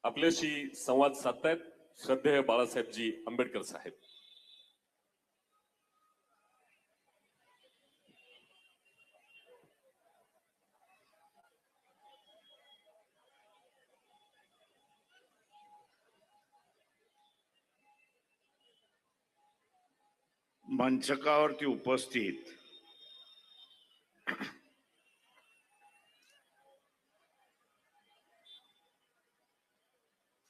आपल्याशी संवाद साधतायत श्रद्धेय बाळासाहेबजी आंबेडकर साहेब. मंचकावरती उपस्थित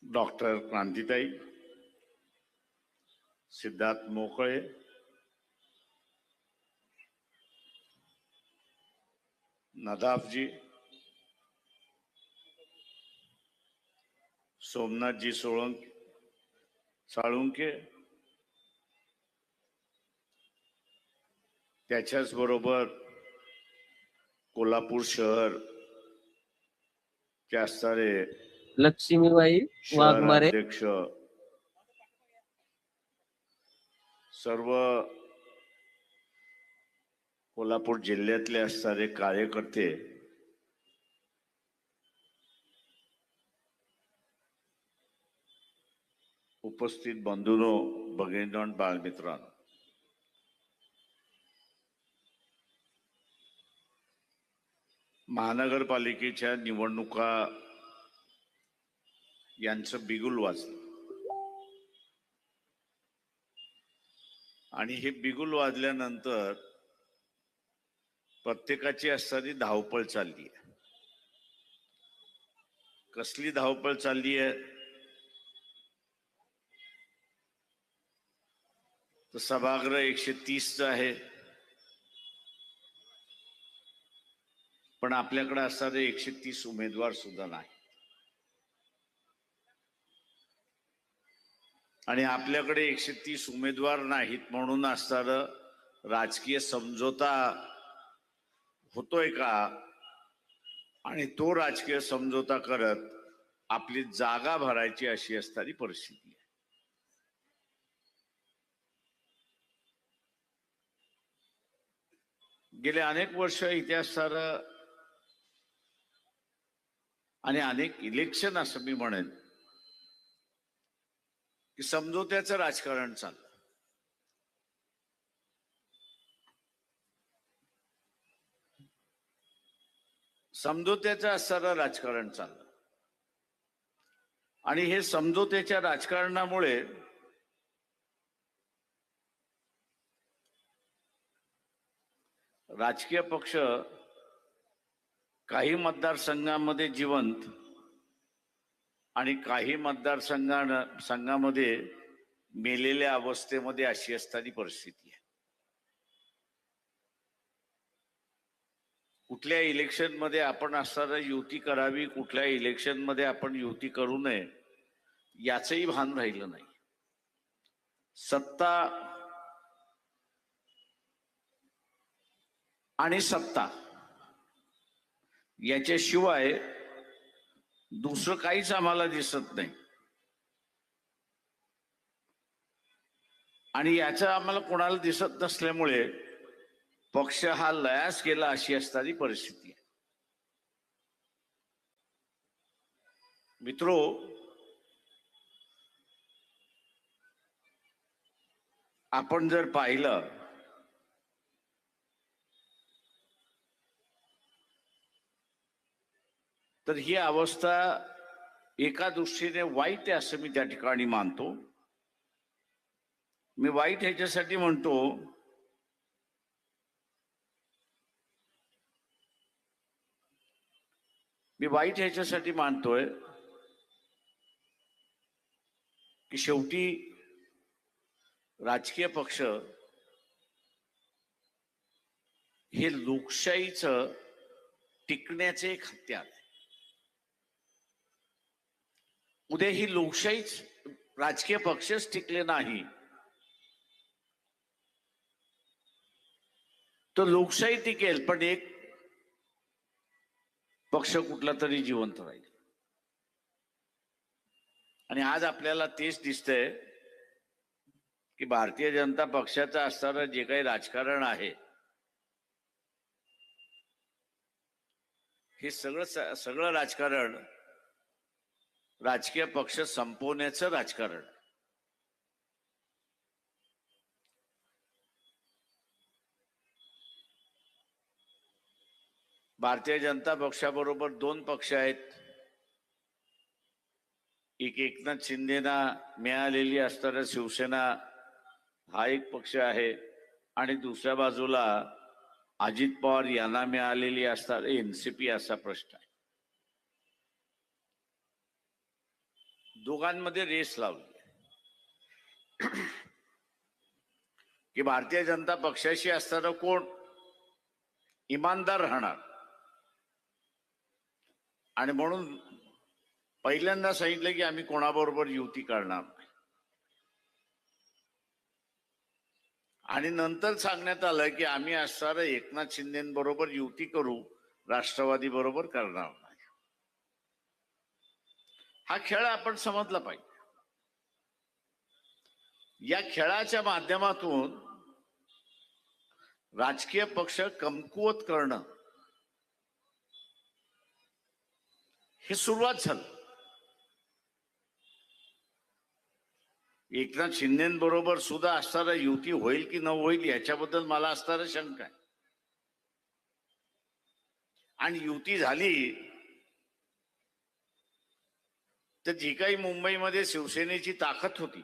डॉक्टर क्रांतिताई, सिद्धार्थ मोकळे, नदाफजी, सोमनाथजी साळुंके, त्याच्याच बरोबर कोल्हापूर शहर चे असणारे लक्ष्मीबाई वाघमारे, अध्यक्ष, सर्व कोल्हापूर जिल्ह्यातले असणारे कार्यकर्ते, उपस्थित बंधूंनो, भगिनींनो, बाळमित्रांनो, महानगरपालिकेच्या निवडणुका यांचं बिगुल वाजलं आणि हे बिगुल वाजल्यानंतर प्रत्येकाची असणारी धावपळ चालली आहे. कसली धावपळ चालली आहे? तर सभागृह 130 आहे, पण आपल्याकडे असणारे 130 उमेदवार सुद्धा नाही. आणि आपल्याकडे 130 उमेदवार नाहीत म्हणून असणारं राजकीय समझोता होतोय का? आणि तो राजकीय समझोता करत आपली जागा भरायची अशी असणारी परिस्थिती आहे. गेले अनेक वर्ष इतिहासार आणि अनेक इलेक्शन असं मी म्हणेन की समझोत्याचं राजकारण चाललं. समझोत्याचं असणारं राजकारण चाललं आणि हे समझोत्याच्या राजकारणामुळे राजकीय पक्ष काही मतदारसंघामध्ये जिवंत आणि काही मतदारसंघामध्ये मेलेल्या अवस्थेमध्ये अशी असणारी परिस्थिती आहे. कुठल्या इलेक्शन मध्ये आपण असणारा युती करावी, कुठल्या इलेक्शन मध्ये आपण युती करू नये याचंही भान राहिलं नाही. सत्ता आणि सत्ता याच्याशिवाय दुसरं काहीच आम्हाला दिसत नाही आणि याचं आम्हाला कोणाला दिसत नसल्यामुळे पक्ष हा लयास गेला अशी असणारी परिस्थिती आहे. मित्रो, आपण जर पाहिलं तर ही अवस्था एका दृष्टीने वाईट आहे असं मी त्या ठिकाणी मानतो. मी वाईट ह्याच्यासाठी म्हणतो मानतोय की शेवटी राजकीय पक्ष हे लोकशाहीचं टिकण्याचे एक हत्यार आहे. उद्या ही लोकशाहीच राजकीय पक्षच टिकले नाही तर लोकशाही टिकेल पण एक पक्ष कुठला तरी जिवंत राहील. आणि आज आपल्याला तेच दिसतंय की भारतीय जनता पक्षाचं असणारं जे काही राजकारण आहे हे सगळं राजकारण राजकीय पक्ष संपवण्याचं राजकारण. भारतीय जनता पक्षाबरोबर दोन पक्ष आहेत. एक एकनाथ शिंदेना मिळालेली असताना शिवसेना हा एक पक्ष आहे आणि दुसऱ्या बाजूला अजित पवार यांना मिळालेली असताना एनसीपी असा प्रश्न आहे. दोघांमध्ये रेस लावली की भारतीय जनता पक्षाशी असताना कोण इमानदार राहणार. आणि म्हणून पहिल्यांदा सांगितलं की आम्ही कोणाबरोबर युती करणार नाही. आणि नंतर सांगण्यात आलं की आम्ही असणारं एकनाथ शिंदेबरोबर युती करू, राष्ट्रवादी बरोबर करणार नाही. हा खेळ आपण समजला पाहिजे. या खेळाच्या माध्यमातून राजकीय पक्ष कमकुवत करणं हे सुरुवात झालं. एकनाथ शिंदेबरोबर सुद्धा असणारा युती होईल की न होईल याच्याबद्दल मला असणारा शंका आहे. आणि युती झाली तर जी काही मुंबईमध्ये शिवसेनेची ताकद होती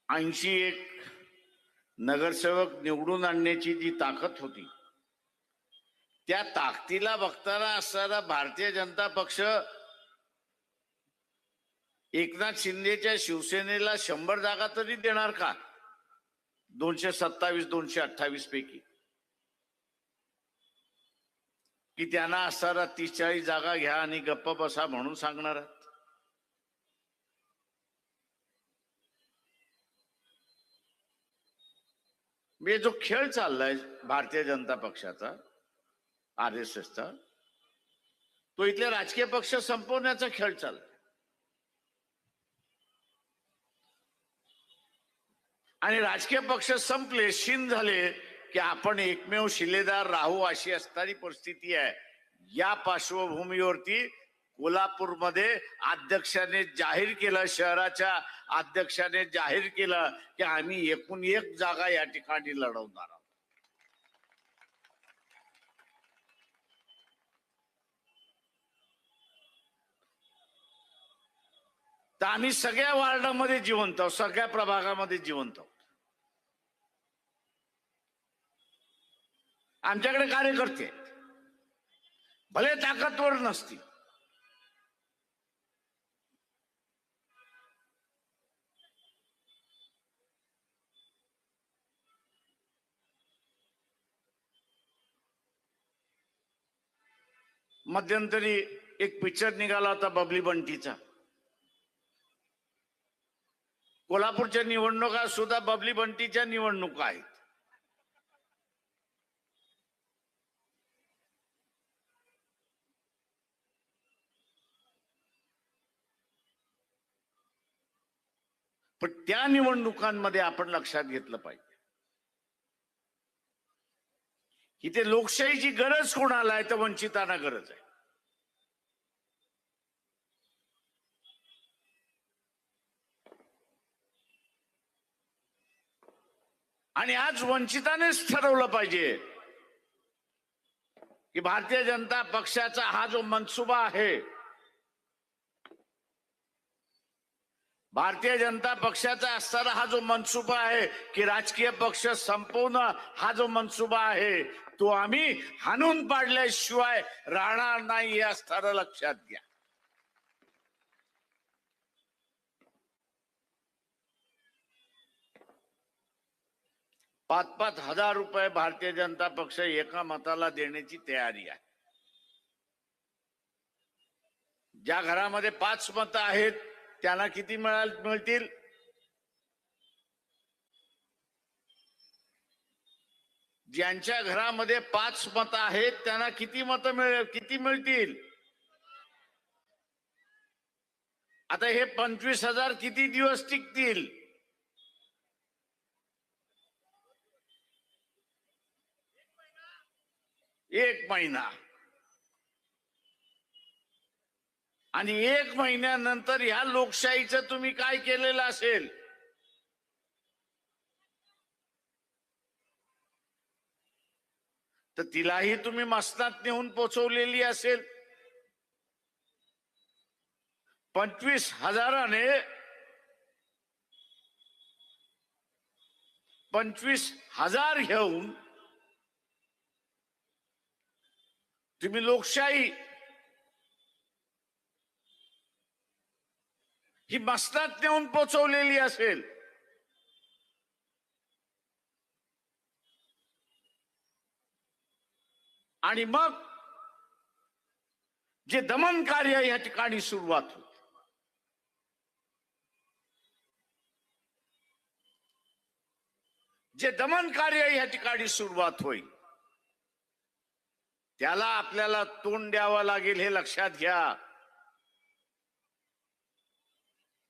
ऐंशी एक नगरसेवक निवडून आणण्याची जी ताकद होती त्या ताकदीला बघताना असणारा भारतीय जनता पक्ष एकनाथ शिंदेच्या शिवसेनेला 100 जागा तरी देणार का? 227 228 पैकी की त्यांना असणारा 30-40 जागा घ्या आणि गप्प बसा म्हणून सांगणार. म्हणजे जो खेळ चाललाय भारतीय जनता पक्षाचा, RSSचा, तो इथले राजकीय पक्ष संपवण्याचा खेळ चाललाय. आणि राजकीय पक्ष संपले, शीन झाले की आपण एकमेव शिलेदार राहू अशी असणारी परिस्थिती आहे. या पार्श्वभूमीवरती कोल्हापूरमध्ये अध्यक्षाने जाहीर केलं, शहराच्या अध्यक्षाने जाहीर केलं की आम्ही एकूण एक जागा या ठिकाणी लढवणार आहोत. तर आम्ही सगळ्या वार्डामध्ये जिवंत आहोत, सगळ्या प्रभागामध्ये जिवंत आहोत. आमच्याकडे कार्यकर्ते आहेत, भले ताकदवर नसतील. मध्यंतरी एक पिक्चर निघाला होता बबली बंटीचा. कोल्हापूरच्या निवडणुका सुद्धा बबली बंटीच्या निवडणुका आहेत. पण त्या निवडणुकांमध्ये आपण लक्षात घेतलं पाहिजे इथे लोकशाहीची गरज कोणाला आहे? तर वंचितांना गरज आहे. आणि आज वंचितानेच ठरवलं पाहिजे की भारतीय जनता पक्षाचा हा जो मनसुबा आहे, भारतीय जनता पक्षाचा असणारा हा जो मनसुबा आहे की राजकीय पक्ष संपवणं, हा जो मनसुबा आहे तो आम्ही हाणून पाडल्याशिवाय राहणार नाही हे असणारं लक्षात घ्या. ₹5,000 भारतीय जनता पक्ष एका मताला देण्याची तयारी आहे. ज्या घरामध्ये 5 मतं आहेत त्यांना किती मिळतील? ज्यांच्या घरामध्ये 5 मतं आहेत त्यांना किती मिळतील? आता हे 25,000 किती दिवस टिकतील? 1 महिना, आणि 1 महिन्यानंतर ह्या लोकशाहीचं तुम्ही काय केलेलं असेल, तर तिलाही तुम्ही मसनात नेऊन पोचवलेली असेल. 25,000ने 25,000 घेऊन तुम्ही लोकशाही ही मसनात नेऊन पोचवलेली असेल. आणि मग जे दमन कार्य या ठिकाणी सुरुवात होते, जे दमन कार्य या ठिकाणी सुरुवात होईल, त्याला आपल्याला तोंड द्यावं लागेल हे लक्षात घ्या.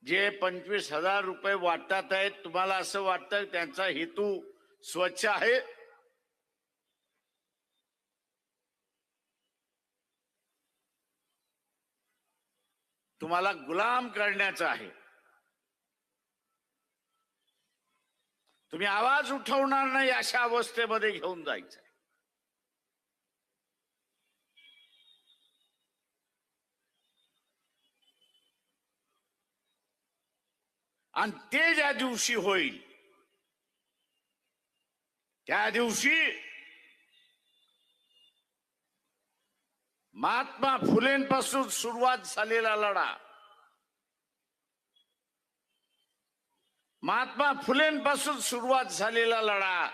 जे 25,000 रुपये वाटतात आहेत, तुम्हाला असं वाटतं त्यांचा हेतू स्वच्छ आहे? तुम्हाला गुलाम करण्याचा आहे. तुम्ही आवाज उठवणार नाही अशा अवस्थेमध्ये घेऊन जायचं. आणि ते ज्या दिवशी होईल, त्या दिवशी महात्मा फुलेंपासून सुरुवात झालेला लढा, महात्मा फुलेंपासून सुरुवात झालेला लढा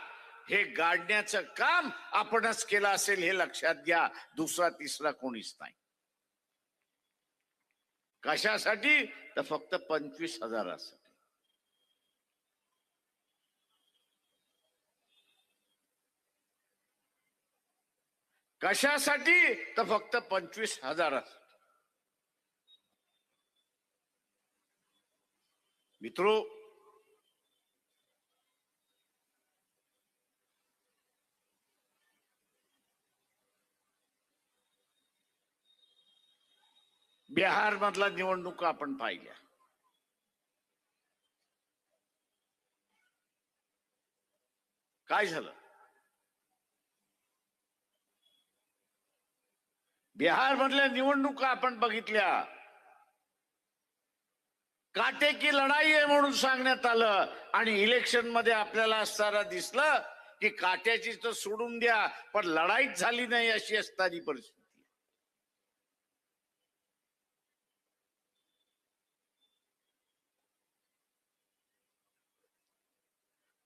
हे गाडण्याचं काम आपणच केलं असेल हे लक्षात घ्या. दुसरा तिसरा कोणीच नाही. कशासाठी? तर फक्त 25,000. कशासाठी? तर फक्त 25,000. मित्रो, बिहार मधला निवडणुका आपण पाहिल्या. काय झालं? बिहार मधल्या निवडणुका आपण बघितल्या. काटे की लढाई आहे म्हणून सांगण्यात आलं, आणि इलेक्शन मध्ये आपल्याला असताना दिसलं की काट्याची तर सोडून द्या, पण लढाईच झाली नाही अशी असणारी परिस्थिती.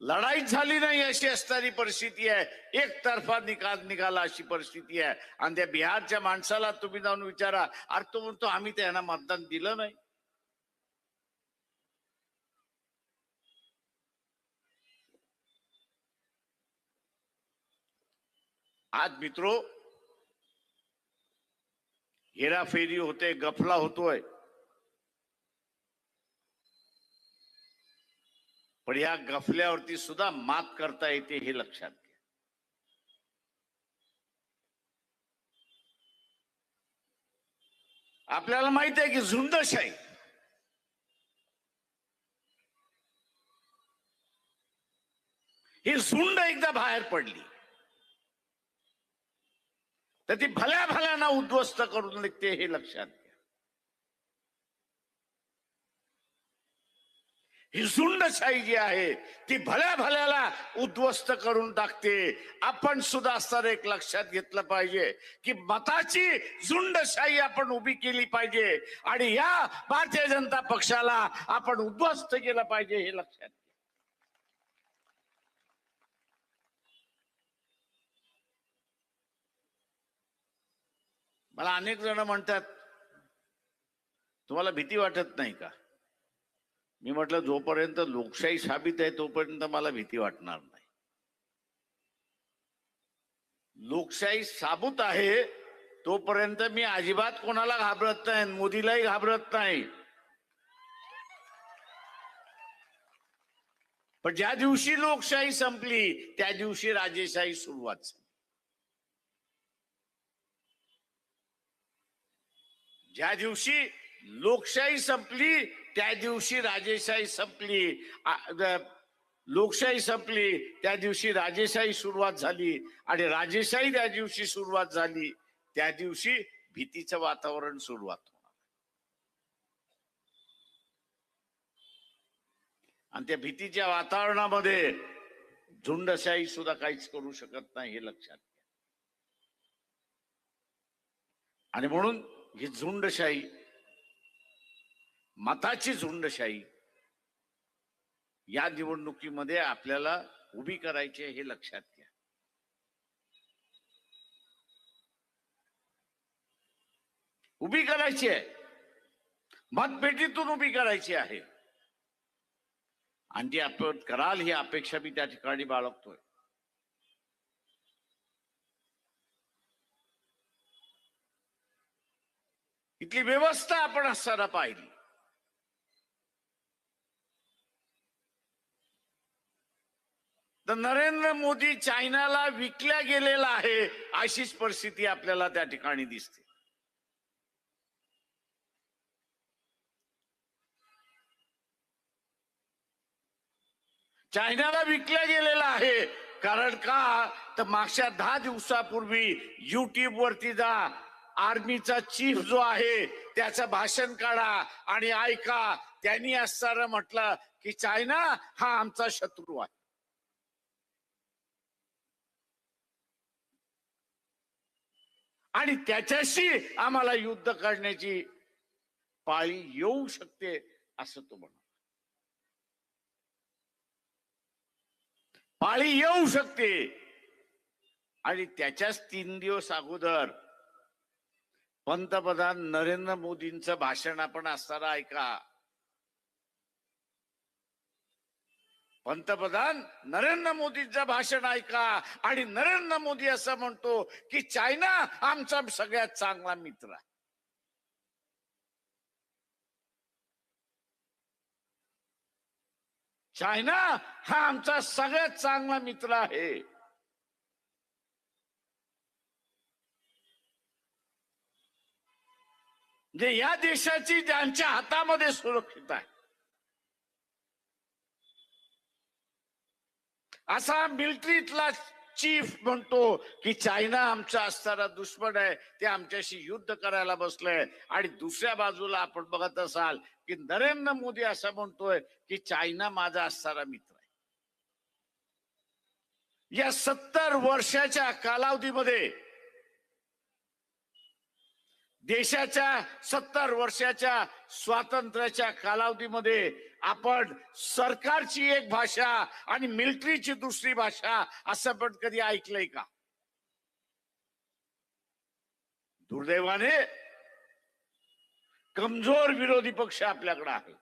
लढाईच झाली नाही अशी असणारी परिस्थिती आहे. एकतर्फा निकाल निघाला अशी परिस्थिती आहे. आणि त्या बिहारच्या माणसाला तुम्ही जाऊन विचारा, अरे तो म्हणतो आम्ही त्यांना मतदान दिलं नाही. आज मित्रो, हेराफेरी होते, गफला होतोय, पण या गफल्यावरती सुद्धा मात करता येते हे लक्षात घ्या. आपल्याला माहित आहे की झुंडशाही, ही झुंड एकदा बाहेर पडली तर ती भल्या भल्याना उद्ध्वस्त करून निघते हे लक्षात घ्या. ही झुंडशाही जी आहे ती भल्या भल्याला उद्ध्वस्त करून टाकते. आपण सुद्धा असं एक लक्षात घेतलं पाहिजे की मताची झुंडशाही आपण उभी केली पाहिजे, आणि या भारतीय जनता पक्षाला आपण उद्ध्वस्त केलं पाहिजे हे लक्षात घ्या. मला अनेक जण म्हणतात, तुम्हाला भीती वाटत नाही का? मी म्हटलं, जोपर्यंत लोकशाही साबित आहे तोपर्यंत मला भीती वाटणार नाही. लोकशाही साबूत आहे तोपर्यंत मी अजिबात कोणाला घाबरत नाही, मोदीलाही घाबरत नाही. पण ज्या दिवशी लोकशाही संपली त्या दिवशी राजेशाही सुरुवात झाली. ज्या दिवशी लोकशाही संपली त्या दिवशी राजेशाही संपली. लोकशाही संपली त्या दिवशी राजेशाही सुरुवात झाली आणि राजेशाही त्या दिवशी सुरुवात झाली त्या दिवशी भीतीचं वातावरण सुरुवात होणार. आणि त्या भीतीच्या वातावरणामध्ये झुंडशाही सुद्धा काहीच करू शकत नाही हे लक्षात घ्या. आणि म्हणून ही झुंडशाही, मताची झुंडशाही या निवडणुकीमध्ये आपल्याला उभी करायची आहे हे लक्षात घ्या. उभी करायची आहे, मतपेटीतून उभी करायची आहे. आणि ती आपण कराल ही अपेक्षा मी त्या ठिकाणी बाळगतोय. इथली व्यवस्था आपण असताना पाहिली. तर नरेंद्र मोदी चायनाला विकल्या गेलेला आहे अशीच परिस्थिती आपल्याला त्या ठिकाणी दिसते. चायनाला विकल्या गेलेला आहे. कारण का तर मागच्या 10 दिवसापूर्वी युट्यूब वरती जा, आर्मीचा चीफ जो आहे त्याचं भाषण काढा आणि ऐका. त्यांनी असताना म्हटलं की चायना हा आमचा शत्रू आहे. आणि त्याच्याशी आम्हाला युद्ध करण्याची पाळी येऊ शकते असं तो म्हणतो. पाळी येऊ शकते. आणि त्याच्याच 3 दिवस अगोदर पंतप्रधान नरेंद्र मोदींचं भाषण आपण असताना ऐका. पंतप्रधान नरेंद्र मोदींचं भाषण ऐका आणि नरेंद्र मोदी असं म्हणतो की चायना आमचा सगळ्यात चांगला मित्र आहे. चायना हा आमचा सगळ्यात चांगला मित्र आहे. जे या देशाची ज्यांच्या हातामध्ये सुरक्षित आहे असा मिलिटरीतला चीफ म्हणतो की चायना आमचा असणारा दुश्मन आहे, ते आमच्याशी युद्ध करायला बसलंय. आणि दुसऱ्या बाजूला आपण बघत असाल की नरेंद्र मोदी असं म्हणतोय की चायना माझा असणारा मित्र आहे. या 70 वर्षाच्या कालावधीमध्ये, देशाच्या 70 वर्षाच्या स्वातंत्र्याच्या कालावधीमध्ये आपण सरकारची एक भाषा आणि मिलिटरीची दुसरी भाषा असं पण कधी ऐकलंय का? दुर्दैवाने कमजोर विरोधी पक्ष आपल्याकडे आहे.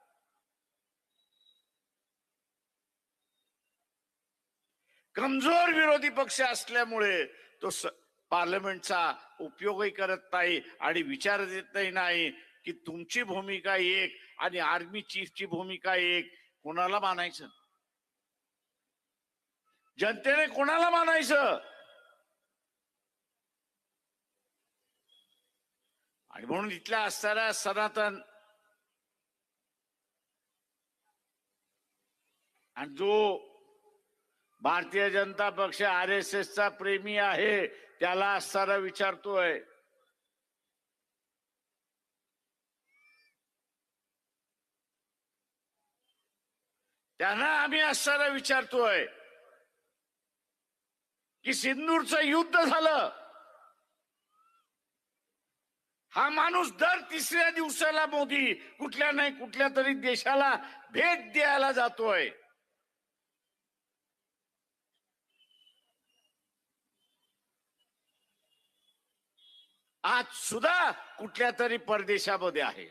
कमजोर विरोधी पक्ष असल्यामुळे तो पार्लमेंटचा उपयोगही करत नाही आणि विचार देतही नाही की तुमची भूमिका एक आणि आर्मी चीफची भूमिका एक. कोणाला मानायचं? जनतेने कोणाला मानायचं? आणि म्हणून इथल्या असणाऱ्या सनातन आणि जो भारतीय जनता पक्ष RSS चा प्रेमी आहे त्याला असणारा विचारतोय, त्यांना आम्ही असणारा विचारतोय की सिंदूरचं युद्ध झालं, हा माणूस दर 3ऱ्या दिवसाला मोदी कुठल्या नाही कुठल्या तरी देशाला भेट द्यायला जातोय. आज सुद्धा कुठल्या तरी परदेशामध्ये आहे.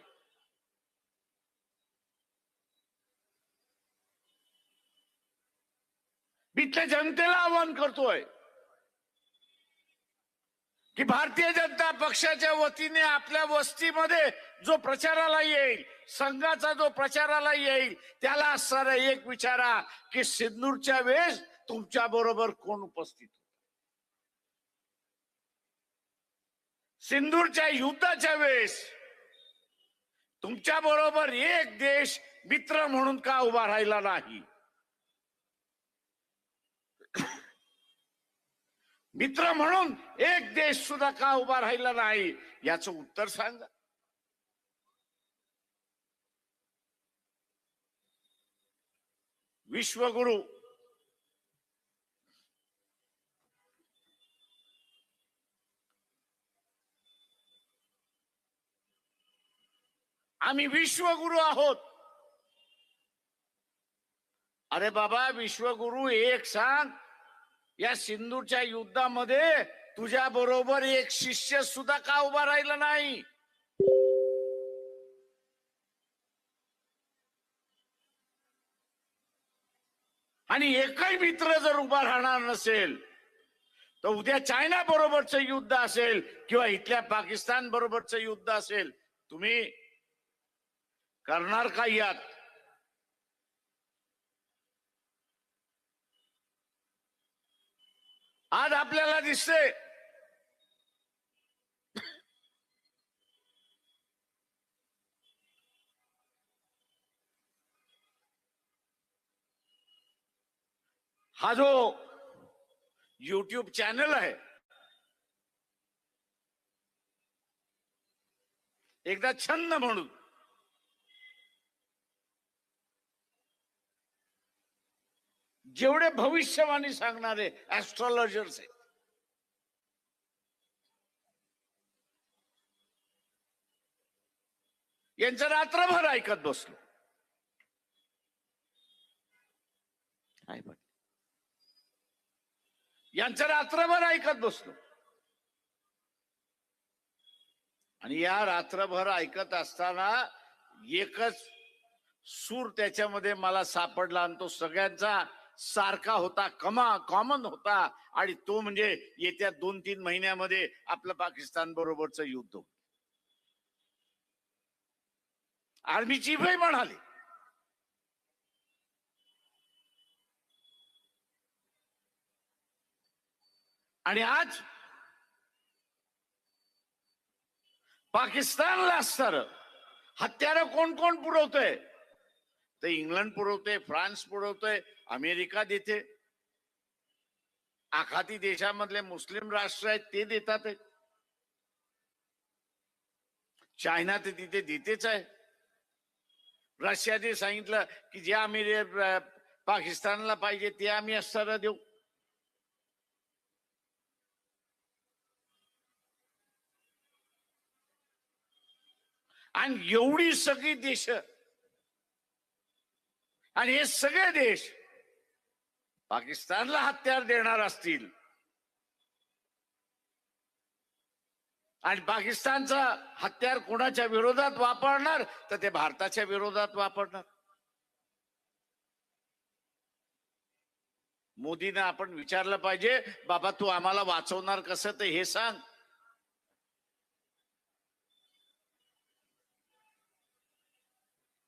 मी त्या जनतेला आवाहन करतोय की भारतीय जनता पक्षाच्या वतीने आपल्या वस्तीमध्ये जो प्रचाराला येईल, संघाचा जो प्रचाराला येईल, त्याला असणारा एक विचारा की सिंदूरच्या वेळेस तुमच्या बरोबर कोण उपस्थित होतं? सिंदूरच्या युद्धाच्या वेळेस तुमच्या बरोबर एक देश मित्र म्हणून का उभा राहिला नाही? मित्र म्हणून एक देश सुद्धा का उभा राहिला नाही, याचं उत्तर सांगा. विश्वगुरु आम्ही विश्वगुरु आहोत. अरे बाबा, विश्वगुरु एक सांग, या सिंधूच्या युद्धामध्ये तुझ्या बरोबर एक शिष्य सुद्धा का उभा राहिला नाही? आणि एकही मित्र जर उभा राहणार नसेल तर उद्या चायना बरोबरचं युद्ध असेल किंवा इथल्या पाकिस्तान बरोबरचं युद्ध असेल, तुम्ही करणार का यात? आज आपल्याला दिसते हा जो YouTube चॅनल आहे, एकदा छंद म्हणून जेवढे भविष्यवाणी सांगणारे ऍस्ट्रॉलॉजर्स आहेत, यांचं रात्रभर ऐकत बसलो. यांचं रात्रभर ऐकत बसलो. आणि या रात्रभर ऐकत असताना एकच सूर त्याच्यामध्ये मला सापडला, आणि तो सगळ्यांचा सारखा होता, कॉमन होता, आणि तो म्हणजे येत्या 2-3 महिन्यामध्ये आपलं पाकिस्तान बरोबरचं युद्ध. आर्मी चीफही म्हणाले. आणि आज पाकिस्तानला असणार हत्यारं कोण कोण पुरवतोय? तर इंग्लंड पुरवतोय, फ्रान्स पुरवतोय, अमेरिका देते, आखाती देशामधले मुस्लिम राष्ट्र आहेत ते देतात. चायना तर तिथे देतेच आहे. रशियाने सांगितलं की जे आम्ही पाकिस्तानला पाहिजे ते आम्ही अस्त्र देऊ. आणि एवढी सगळी देश, आणि हे सगळे देश पाकिस्तानला हत्यार देणार असतील, आणि पाकिस्तानचा हत्यार कोणाच्या विरोधात वापरणार, तर ते भारताच्या विरोधात वापरणार. मोदींना आपण विचारलं पाहिजे, बाबा तू आम्हाला वाचवणार कसं ते हे सांग.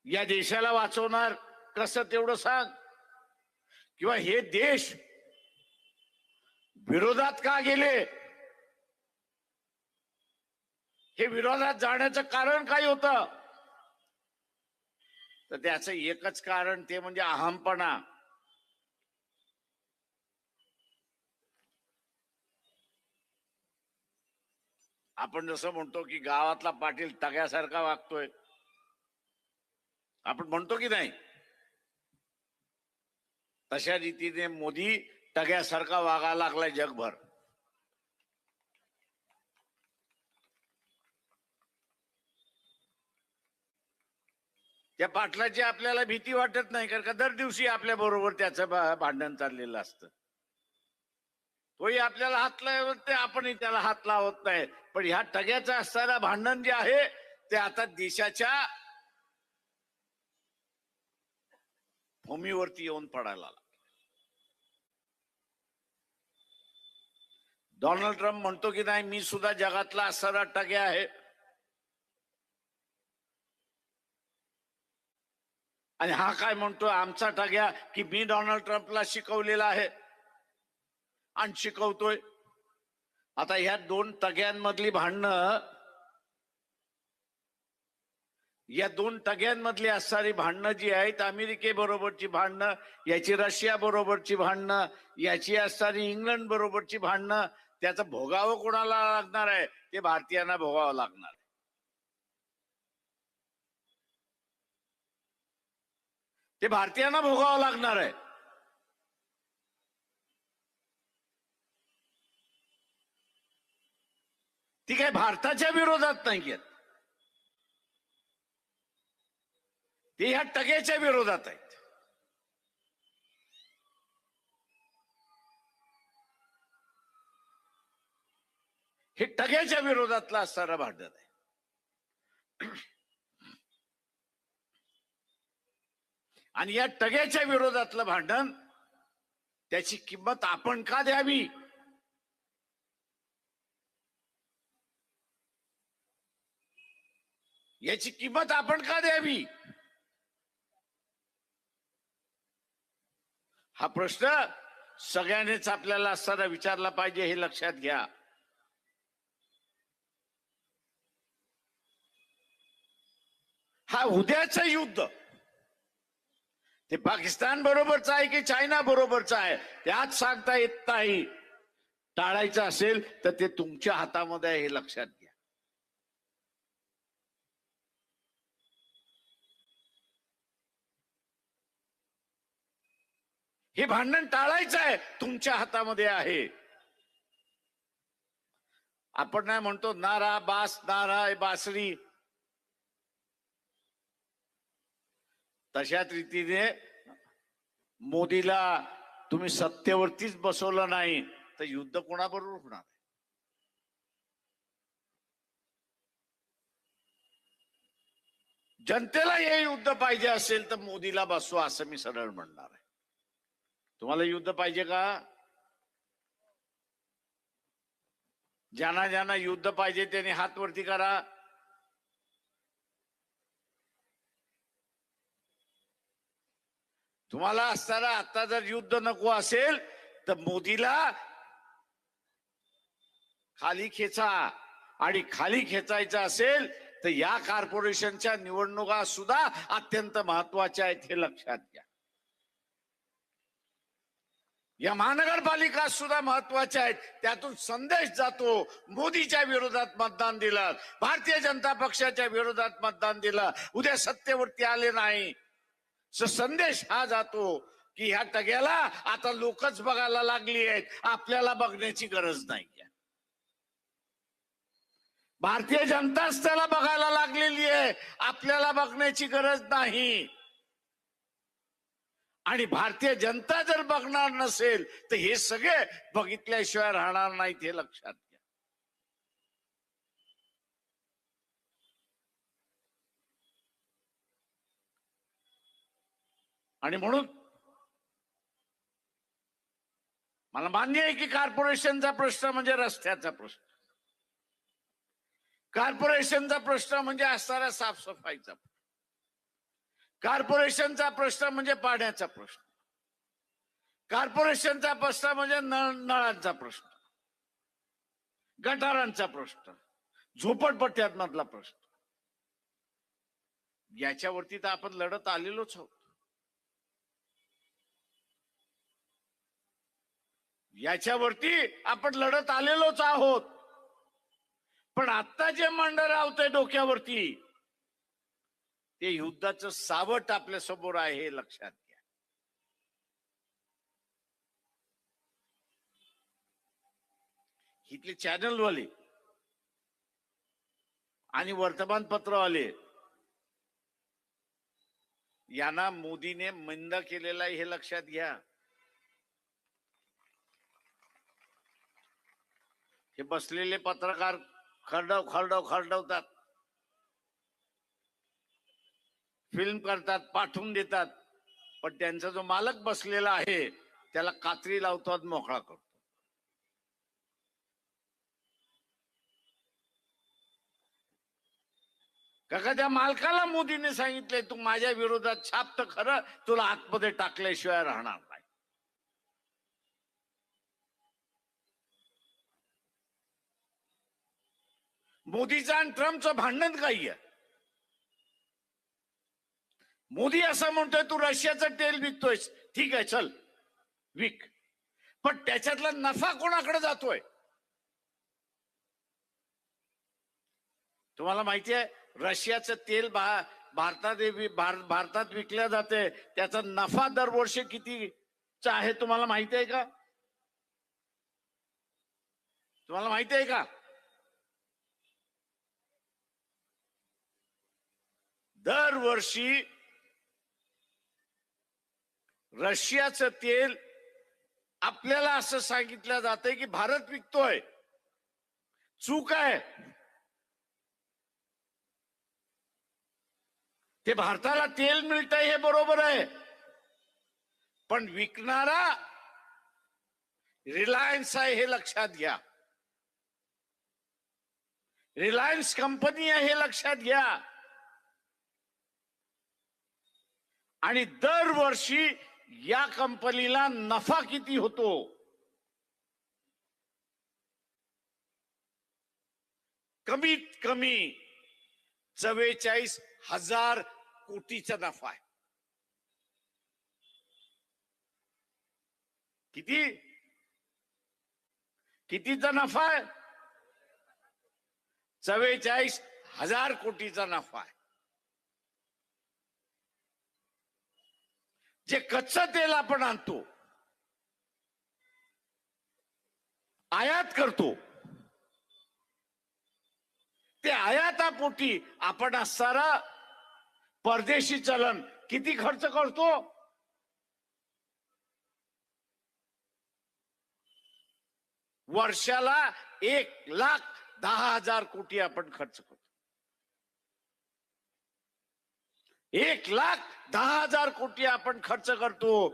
या देशाला वाचवणार कसं तेवढं सांग. किंवा हे देश विरोधात का गेले, हे विरोधात जाण्याचं कारण काय होतं? तर त्याचं एकच कारण, ते म्हणजे अहमपणा. आपण जसं म्हणतो की गावातला पाटील टग्यासारखा वागतोय, आपण म्हणतो की नाही, तशा रीतीने मोदी टग्यासारखा वागायला लागलाय जगभर. त्या पाटलाची आपल्याला भीती वाटत नाही, कारण का दर दिवशी आपल्या बरोबर त्याचं भांडण चाललेलं असतं. तोही आपल्याला हात लावत नाही, आपणही त्याला हात लावत नाही. पण ह्या टग्याचं असणारं भांडण जे आहे ते आता देशाच्या भूमीवरती येऊन पडायला लागलं. डोनाल्ड ट्रम्प म्हणतो की नाही, मी सुद्धा जगातला असणारा टग्या आहे. आणि हा काय म्हणतो, आमचा टग्या, की मी डोनाल्ड ट्रम्पला शिकवलेला आहे आणि शिकवतोय. आता ह्या दोन टग्यांमधली भांडणं या दोन टग्यांमधली असणारी भांडणं जी आहेत, अमेरिकेबरोबरची भांडणं, याची रशिया बरोबरची भांडणं, याची असणारी इंग्लंड बरोबरची भांडणं, त्याचं भोगावं कोणाला लागणार आहे? ते भारतीयांना भोगावं लागणार आहे. ते भारतीयांना भोगावं लागणार आहे. ती काय भारताच्या विरोधात नाहीयेत, ते ह्या टग्याच्या विरोधात आहेत. हे टग्याच्या विरोधातला असणारा भांडण आहे. आणि या टग्याच्या विरोधातलं भांडण, त्याची किंमत आपण का द्यावी? याची किंमत आपण का द्यावी? हा प्रश्न सगळ्यांनीच आपल्याला असताना विचारला पाहिजे, हे लक्षात घ्या. हा उद्याचं युद्ध ते पाकिस्तान बरोबरच आहे की चायना बरोबरच आहे, त्यात सांगता येत नाही. टाळायचं असेल तर ते तुमच्या हातामध्ये आहे, हे लक्षात घ्या. हे भांडण टाळायचं आहे, तुमच्या हातामध्ये आहे. आपण नाही म्हणतो नारा बास, नारा बासरी, तशाच रीतीने मोदीला तुम्ही सत्तेवरतीच बसवलं नाही तर युद्ध कोणाबरोबर होणार? जनतेला हे युद्ध पाहिजे असेल तर मोदीला बसवा, असं मी सरळ म्हणणार आहे. तुम्हाला युद्ध पाहिजे का? ज्यांना ज्यांना युद्ध पाहिजे त्यांनी हात वरती करा. तुम्हाला असताना आता जर युद्ध नको असेल तर मोदीला खाली खेचा, आणि खाली खेचायचं असेल तर या कॉर्पोरेशनच्या निवडणुका सुद्धा अत्यंत महत्वाच्या आहेत, हे लक्षात घ्या. या महानगरपालिका सुद्धा महत्वाच्या आहेत. त्यातून संदेश जातो, मोदीच्या विरोधात मतदान दिलं, भारतीय जनता पक्षाच्या विरोधात मतदान दिलं, उद्या सत्तेवरती आले नाही, संदेश हा जातो की ह्या टग्याला आता लोकच बघायला लागली आहेत, आपल्याला बघण्याची गरज नाही. भारतीय जनताच त्याला बघायला लागलेली आहे, आपल्याला बघण्याची गरज नाही. आणि भारतीय जनता जर बघणार नसेल तर हे सगळे बघितल्याशिवाय राहणार नाहीत, हे लक्षात घ्या. आणि म्हणून मला मान्य आहे की कॉर्पोरेशनचा प्रश्न म्हणजे रस्त्याचा प्रश्न, कॉर्पोरेशनचा प्रश्न म्हणजे असणारा साफसफाईचा, कॉर्पोरेशनचा प्रश्न म्हणजे पाण्याचा प्रश्न, कॉर्पोरेशनचा प्रश्न म्हणजे नळांचा प्रश्न, गटारांचा प्रश्न, झोपडपट्ट्यांमधला प्रश्न. याच्यावरती तर आपण लढत आलेलोच आहोत. याच्यावरती आपण लढत आलेलोच आहोत. पण आता जे मांडर रावतंय डोक्यावरती, ते युद्धाचं सावट आपल्या समोर आहे, हे लक्षात घ्या. इथले चॅनलवाले आणि वर्तमानपत्रवाले यांना मोदीने मंद केलेला आहे, हे लक्षात घ्या. हे बसलेले पत्रकार खरडवतात, फिल्म करतात, पाठवून देतात, पण त्यांचा जो मालक बसलेला आहे त्याला कात्री लावतात, मोकळा करतो. काका त्या मालकाला मोदीने सांगितलंय, तू माझ्या विरोधात छाप तर खरं, तुला आतमध्ये टाकल्याशिवाय राहणार नाही. मोदीचं आणि ट्रम्पचं भांडण काही आहे? मोदी असं म्हणतोय तू रशियाचं तेल विकतोयस, ठीक आहे चल विक, पण त्याच्यातला नफा कोणाकडे जातोय? तुम्हाला माहिती आहे रशियाचं तेल भारतात विकल्या जाते, त्याचा नफा दरवर्षी कितीचा आहे तुम्हाला माहिती आहे का? तुम्हाला माहिती आहे का? दरवर्षी रशियाचं तेल आपल्याला असं सांगितलं जातंय की भारत विकतोय, चूक आहे. ते भारताला तेल मिळतंय हे बरोबर आहे, पण विकणारा रिलायन्स आहे हे लक्षात घ्या. रिलायन्स कंपनी आहे हे लक्षात घ्या. आणि दरवर्षी या कंपनीला नफा किती होतो? कमीत कमी 44,000 कोटीचा नफा आहे. कितीचा नफा आहे? 44,000 कोटीचा नफा आहे. जे कच्चं तेल आपण आणतो, आयात करतो, ते आयातापोटी आपण असणारा परदेशी चलन किती खर्च करतो? वर्षाला 1,10,000 कोटी आपण खर्च करतो. 1,10,000 कोटी आपण खर्च करतो.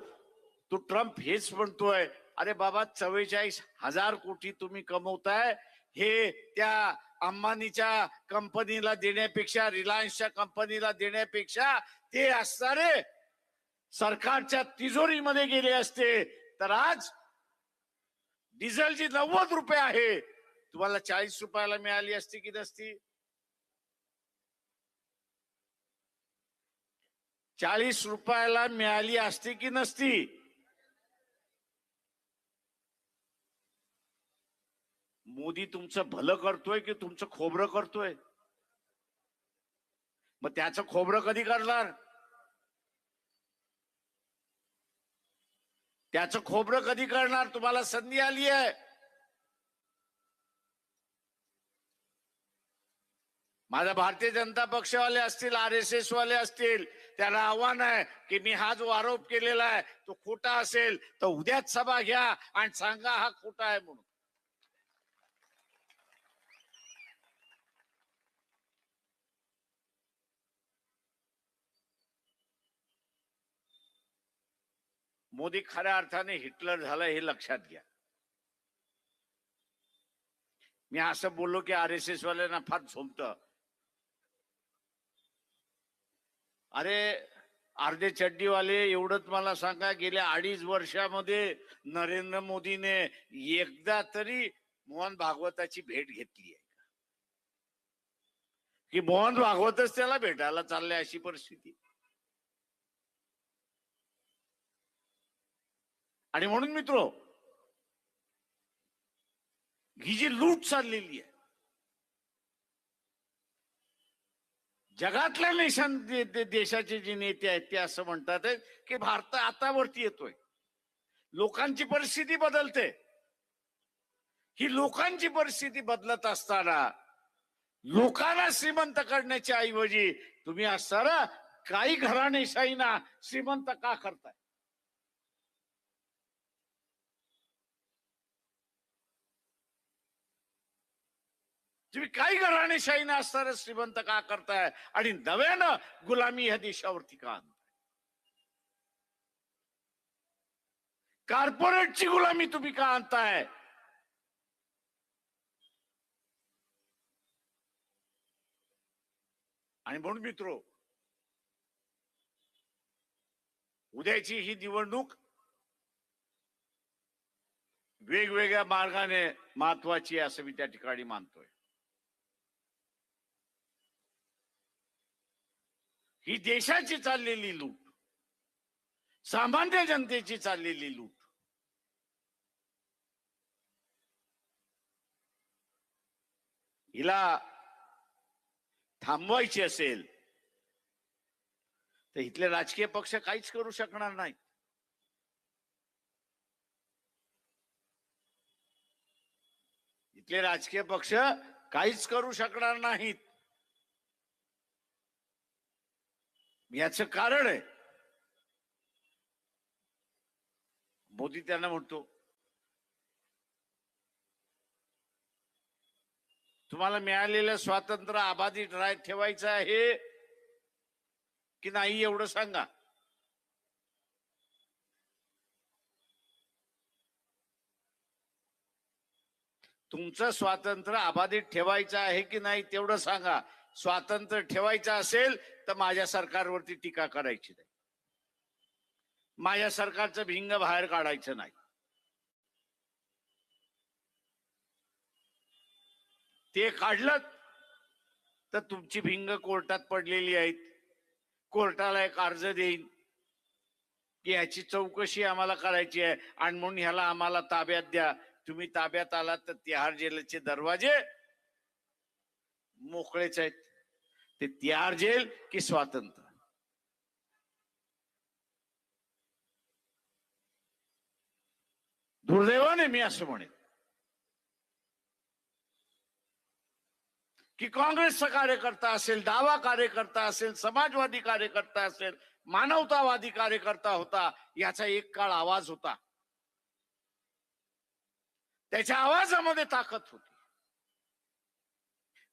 तो ट्रम्प हेच म्हणतोय, अरे बाबा 44,000 कोटी तुम्ही कमवताय, हे त्या अंबानीच्या कंपनीला देण्यापेक्षा, रिलायन्सच्या कंपनीला देण्यापेक्षा ते असणारे सरकारच्या तिजोरीमध्ये गेले असते तर आज डिझेलची 90 रुपये आहे, तुम्हाला 40 रुपयाला मिळाली असती की नसती? 40 रुपयाला मिळाली असती की नसती? मोदी तुमचं भलं करतोय की तुमचं खोबरं करतोय? मग त्याचं खोबरं कधी करणार? त्याचं खोबरं कधी करणार? तुम्हाला संधी आली आहे. माझा भारतीय जनता पक्षवाले असतील, RSS वाले असतील, त्याला आव्हान आहे की मी हा जो आरोप केलेला आहे तो खोटा असेल तर उद्याच सभा घ्या आणि सांगा हा खोटा आहे म्हणून. मोदी खऱ्या अर्थाने हिटलर झाला हे लक्षात घ्या. मी असं बोललो की RSS वाल्यांना फार झोमतं. अरे अर्धे चड्डीवाले एवढंच मला सांगा, गेल्या 2.5 वर्षामध्ये नरेंद्र मोदीने एकदा तरी मोहन भागवताची भेट घेतली आहे की मोहन भागवतच त्याला भेटायला चालले अशी परिस्थिती? आणि म्हणून मित्रो, ही जी लूट चाललेली आहे, जगातल्या देशाचे जे नेते आहेत ते असं म्हणतात की भारत आता वरती येतोय, लोकांची परिस्थिती बदलते. ही लोकांची परिस्थिती बदलत असताना लोकांना श्रीमंत करण्याच्या ऐवजी तुम्ही असताना काही घराणेशाहीना श्रीमंत का करताय? तुम्ही काही घराणेशाहीना असताना श्रीमंत का करताय आणि नव्यानं गुलामी ह्या देशावरती का आणताय? कॉर्पोरेटची गुलामी तुम्ही का आणताय? आणि म्हणून मित्रो, उद्याची ही निवडणूक वेगवेगळ्या मार्गाने महत्वाची असं मी त्या ठिकाणी मानतोय. ही देशाची चाललेली लूट, सामान्य जनतेची चाललेली लूट. हिला थांबवायची असेल तर इथले राजकीय पक्ष काहीच करू शकणार नाहीत. इथले राजकीय पक्ष काहीच करू शकणार नाहीत. याचं कारण आहे, मोदी त्यांना म्हणतो तुम्हाला मिळालेलं स्वातंत्र्य अबाधित ठेवायचं आहे की नाही एवढं सांगा. तुमचं स्वातंत्र्य अबाधित ठेवायचं आहे की नाही तेवढं सांगा. स्वातंत्र्य ठेवायचं असेल तर माझ्या सरकारवरती टीका करायची नाही, माझ्या सरकारचं भिंग बाहेर काढायचं नाही. ते काढलं तर तुमची भिंग कोर्टात पडलेली आहेत. कोर्टाला एक अर्ज देईन की ह्याची चौकशी आम्हाला करायची आहे आणि म्हणून ह्याला आम्हाला ताब्यात द्या. तुम्ही ताब्यात आलात तर तिहार जेलचे दरवाजे मोकळेच आहेत. ते तिहार जेल की स्वातंत्र्य. दुर्दैवाने मी असं म्हणेन की काँग्रेसचा कार्यकर्ता असेल, डावा कार्यकर्ता असेल, समाजवादी कार्यकर्ता असेल, मानवतावादी कार्यकर्ता होता, याचा एक काळ आवाज होता. त्याच्या आवाजामध्ये ताकद होती,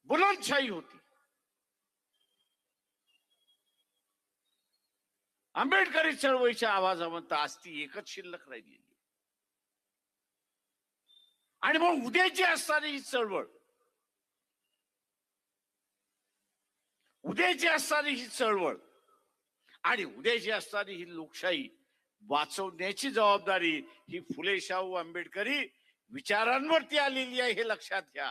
बुलंदशाही होती. आंबेडकरी चळवळीच्या आवाजामध्ये आज ती एकच शिल्लक राहिलेली. आणि मग उद्याची असणारी ही चळवळ, उद्याची असणारी ही चळवळ आणि उद्याची असणारी ही लोकशाही वाचवण्याची जबाबदारी ही फुले शाहू आंबेडकरी विचारांवरती आलेली आहे, हे लक्षात घ्या.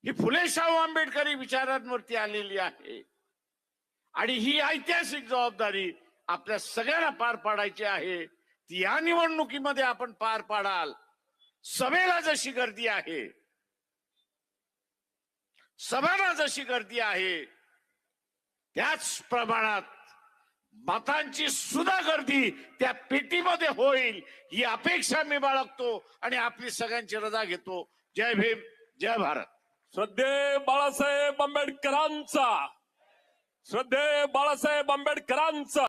ही फुले शाहू आंबेडकरी विचारांवरती आलेली आहे आणि ही ऐतिहासिक जबाबदारी आपल्या सगळ्यांना पार पाडायची आहे. ती या निवडणुकीमध्ये आपण पार पाडाल. सभेला जशी गर्दी आहे, सभांना जशी गर्दी आहे, त्याच प्रमाणात मतांची सुद्धा गर्दी त्या पेटीमध्ये होईल ही अपेक्षा मी बाळगतो आणि आपली सगळ्यांची रजा घेतो. जय भीम, जय भारत. श्रद्धेय बाळासाहेब आंबेडकरांचा, श्रद्धेय बाळासाहेब आंबेडकरांचा.